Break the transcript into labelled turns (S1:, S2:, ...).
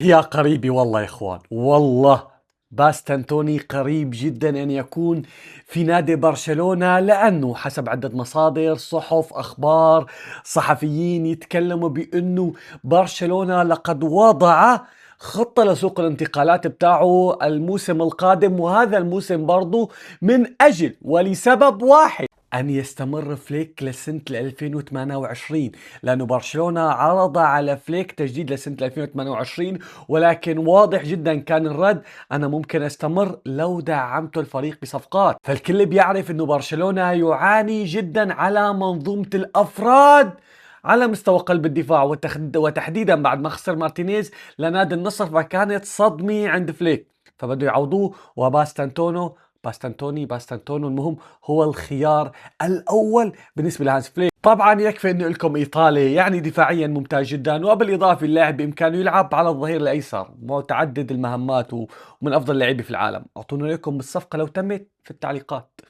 S1: يا قريبي والله يا اخوان، والله باستنتوني قريب جدا ان يكون في نادي برشلونة، لانه حسب عدة مصادر صحف اخبار صحفيين يتكلموا بانه برشلونة لقد وضع خطة لسوق الانتقالات بتاعه الموسم القادم، وهذا الموسم برضو من اجل ولسبب واحد: أن يستمر فليك لسنة 2028. لأنه برشلونة عرض على فليك تجديد لسنة 2028، ولكن واضح جدا كان الرد: أنا ممكن أستمر لو دعمت الفريق بصفقات. فالكل بيعرف أنه برشلونة يعاني جدا على منظومة الأفراد على مستوى قلب الدفاع، وتحديدا بعد ما خسر مارتينيز لنادي النصر، فكانت صدمة عند فليك، فبده يعوضوه. باستنتوني المهم هو الخيار الأول بالنسبة لهانز فليك. طبعا يكفي انه لكم ايطالي يعني دفاعيا ممتاز جدا، وبالاضافه اللاعب بامكانه يلعب على الظهير الايسر، متعدد المهمات ومن افضل اللعيبه في العالم. اعطونا رايكم بالصفقه لو تمت في التعليقات.